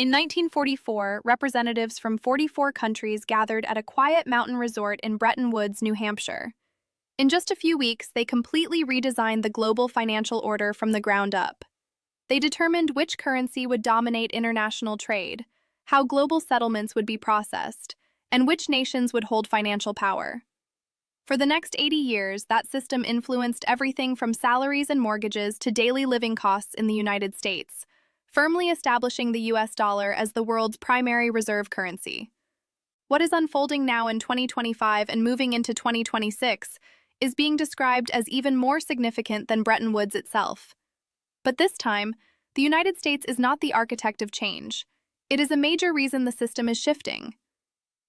In 1944, representatives from 44 countries gathered at a quiet mountain resort in Bretton Woods, New Hampshire. In just a few weeks, they completely redesigned the global financial order from the ground up. They determined which currency would dominate international trade, how global settlements would be processed, and which nations would hold financial power. For the next 80 years, that system influenced everything from salaries and mortgages to daily living costs in the United States, firmly establishing the US dollar as the world's primary reserve currency. What is unfolding now in 2025 and moving into 2026 is being described as even more significant than Bretton Woods itself. But this time, the United States is not the architect of change. It is a major reason the system is shifting.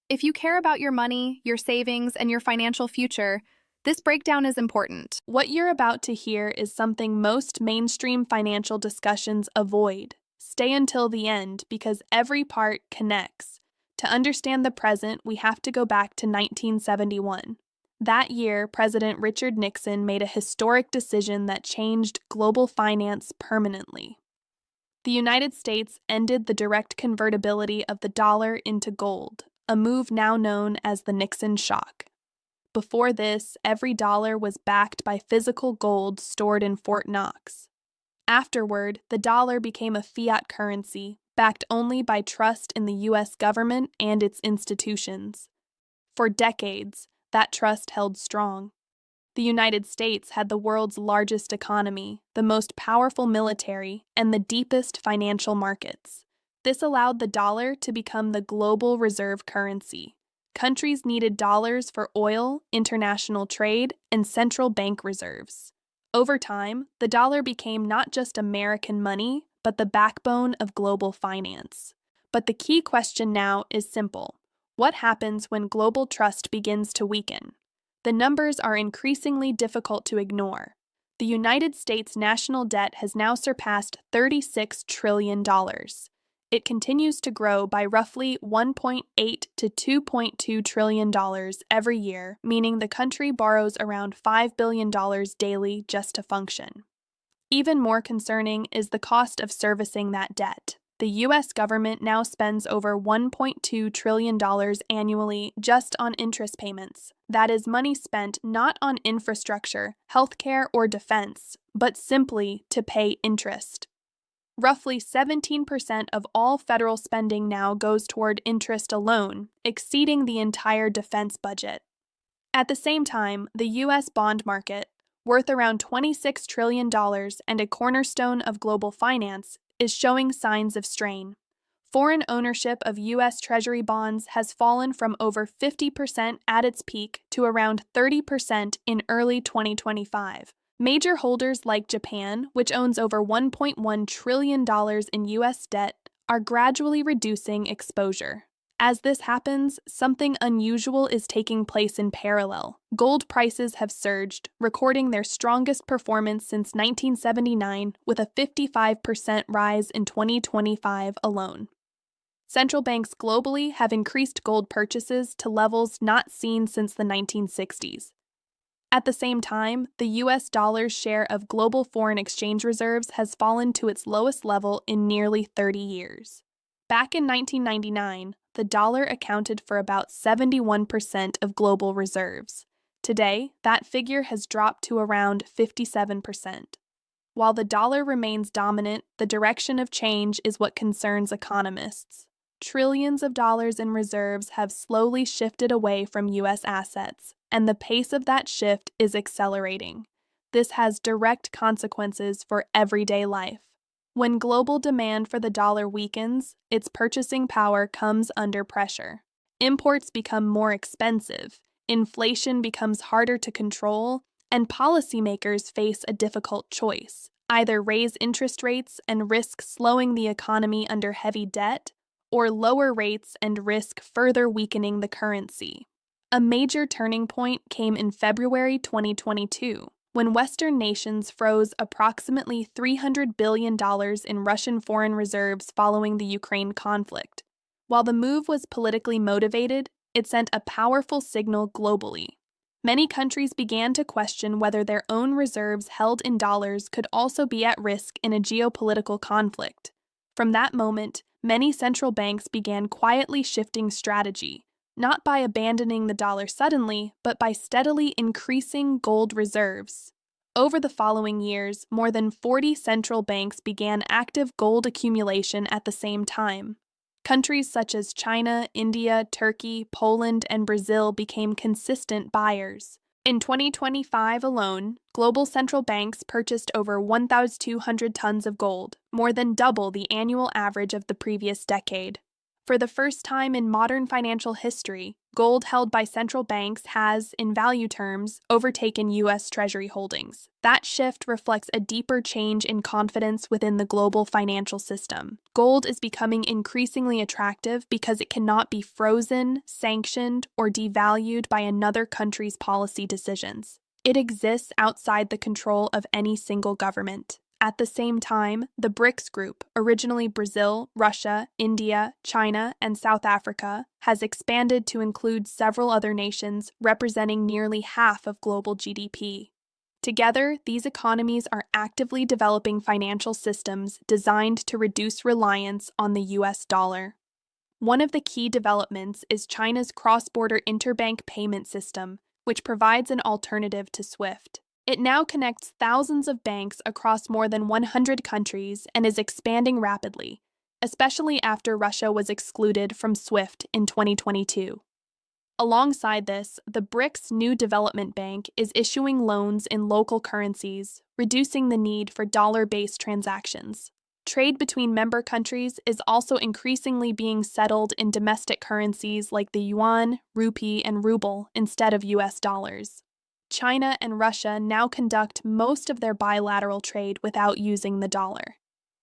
If you care about your money, your savings, and your financial future, this breakdown is important. What you're about to hear is something most mainstream financial discussions avoid. Stay until the end because every part connects. To understand the present, we have to go back to 1971. That year, President Richard Nixon made a historic decision that changed global finance permanently. The United States ended the direct convertibility of the dollar into gold, a move now known as the Nixon shock. Before this, every dollar was backed by physical gold stored in Fort Knox. Afterward, the dollar became a fiat currency, backed only by trust in the U.S. government and its institutions. For decades, that trust held strong. The United States had the world's largest economy, the most powerful military, and the deepest financial markets. This allowed the dollar to become the global reserve currency. Countries needed dollars for oil, international trade, and central bank reserves. Over time, the dollar became not just American money, but the backbone of global finance. But the key question now is simple. What happens when global trust begins to weaken? The numbers are increasingly difficult to ignore. The United States national debt has now surpassed $36 trillion. It continues to grow by roughly $1.8 to $2.2 trillion every year, meaning the country borrows around $5 billion daily just to function. Even more concerning is the cost of servicing that debt. The U.S. government now spends over $1.2 trillion annually just on interest payments. That is money spent not on infrastructure, healthcare, or defense, but simply to pay interest. Roughly 17% of all federal spending now goes toward interest alone, exceeding the entire defense budget. At the same time, the U.S. bond market, worth around $26 trillion and a cornerstone of global finance, is showing signs of strain. Foreign ownership of U.S. Treasury bonds has fallen from over 50% at its peak to around 30% in early 2025. Major holders like Japan, which owns over $1.1 trillion in U.S. debt, are gradually reducing exposure. As this happens, something unusual is taking place in parallel. Gold prices have surged, recording their strongest performance since 1979, with a 55% rise in 2025 alone. Central banks globally have increased gold purchases to levels not seen since the 1960s. At the same time, the U.S. dollar's share of global foreign exchange reserves has fallen to its lowest level in nearly 30 years. Back in 1999, the dollar accounted for about 71% of global reserves. Today, that figure has dropped to around 57%. While the dollar remains dominant, the direction of change is what concerns economists. Trillions of dollars in reserves have slowly shifted away from U.S. assets, and the pace of that shift is accelerating. This has direct consequences for everyday life. When global demand for the dollar weakens, its purchasing power comes under pressure. Imports become more expensive, inflation becomes harder to control, and policymakers face a difficult choice: either raise interest rates and risk slowing the economy under heavy debt, or lower rates and risk further weakening the currency. A major turning point came in February 2022, when Western nations froze approximately $300 billion in Russian foreign reserves following the Ukraine conflict. While the move was politically motivated, it sent a powerful signal globally. Many countries began to question whether their own reserves held in dollars could also be at risk in a geopolitical conflict. From that moment, many central banks began quietly shifting strategy, not by abandoning the dollar suddenly, but by steadily increasing gold reserves. Over the following years, more than 40 central banks began active gold accumulation at the same time. Countries such as China, India, Turkey, Poland, and Brazil became consistent buyers. In 2025 alone, global central banks purchased over 1,200 tons of gold, more than double the annual average of the previous decade. For the first time in modern financial history, gold held by central banks has, in value terms, overtaken U.S. Treasury holdings. That shift reflects a deeper change in confidence within the global financial system. Gold is becoming increasingly attractive because it cannot be frozen, sanctioned, or devalued by another country's policy decisions. It exists outside the control of any single government. At the same time, the BRICS group, originally Brazil, Russia, India, China, and South Africa, has expanded to include several other nations representing nearly half of global GDP. Together, these economies are actively developing financial systems designed to reduce reliance on the US dollar. One of the key developments is China's cross-border interbank payment system, which provides an alternative to SWIFT. It now connects thousands of banks across more than 100 countries and is expanding rapidly, especially after Russia was excluded from SWIFT in 2022. Alongside this, the BRICS New Development Bank is issuing loans in local currencies, reducing the need for dollar-based transactions. Trade between member countries is also increasingly being settled in domestic currencies like the yuan, rupee, and ruble instead of US dollars. China and Russia now conduct most of their bilateral trade without using the dollar.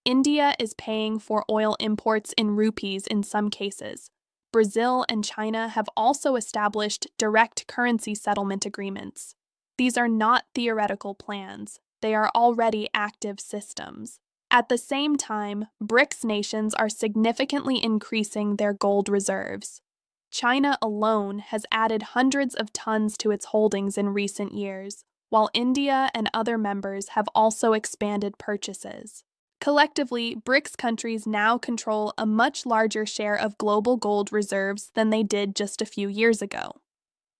India is paying for oil imports in rupees in some cases. Brazil and China have also established direct currency settlement agreements. These are not theoretical plans, they are already active systems. At the same time, BRICS nations are significantly increasing their gold reserves. China alone has added hundreds of tons to its holdings in recent years, while India and other members have also expanded purchases. Collectively, BRICS countries now control a much larger share of global gold reserves than they did just a few years ago.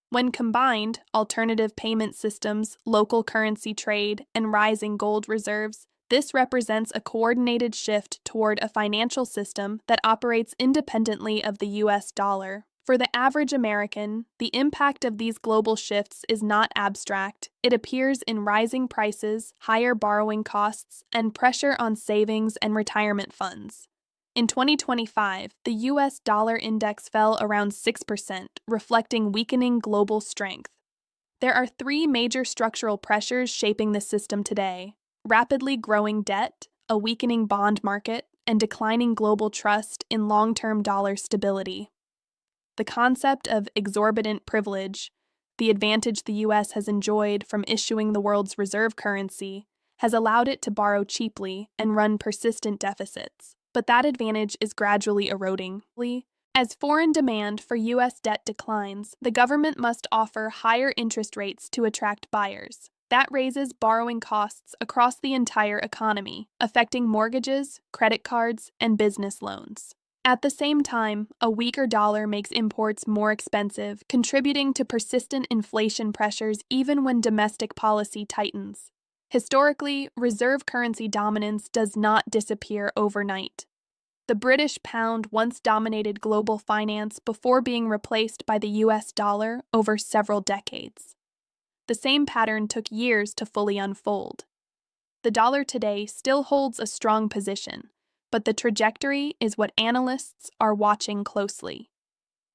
When combined, alternative payment systems, local currency trade, and rising gold reserves, this represents a coordinated shift toward a financial system that operates independently of the US dollar. For the average American, the impact of these global shifts is not abstract. It appears in rising prices, higher borrowing costs, and pressure on savings and retirement funds. In 2025, the US dollar index fell around 6%, reflecting weakening global strength. There are three major structural pressures shaping the system today: rapidly growing debt, a weakening bond market, and declining global trust in long-term dollar stability. The concept of exorbitant privilege, the advantage the U.S. has enjoyed from issuing the world's reserve currency, has allowed it to borrow cheaply and run persistent deficits. But that advantage is gradually eroding. As foreign demand for U.S. debt declines, the government must offer higher interest rates to attract buyers. That raises borrowing costs across the entire economy, affecting mortgages, credit cards, and business loans. At the same time, a weaker dollar makes imports more expensive, contributing to persistent inflation pressures even when domestic policy tightens. Historically, reserve currency dominance does not disappear overnight. The British pound once dominated global finance before being replaced by the US dollar over several decades. The same pattern took years to fully unfold. The dollar today still holds a strong position, but the trajectory is what analysts are watching closely.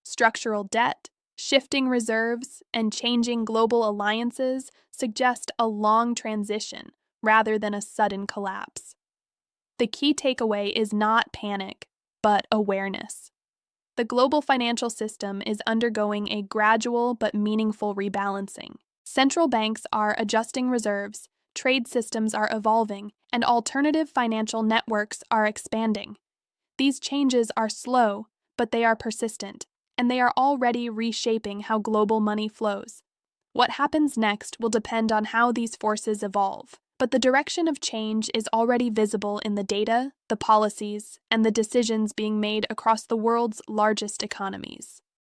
Structural debt, shifting reserves, and changing global alliances suggest a long transition rather than a sudden collapse. The key takeaway is not panic, but awareness. The global financial system is undergoing a gradual but meaningful rebalancing. Central banks are adjusting reserves, trade systems are evolving, and alternative financial networks are expanding. These changes are slow, but they are persistent, and they are already reshaping how global money flows. What happens next will depend on how these forces evolve. But the direction of change is already visible in the data, the policies, and the decisions being made across the world's largest economies.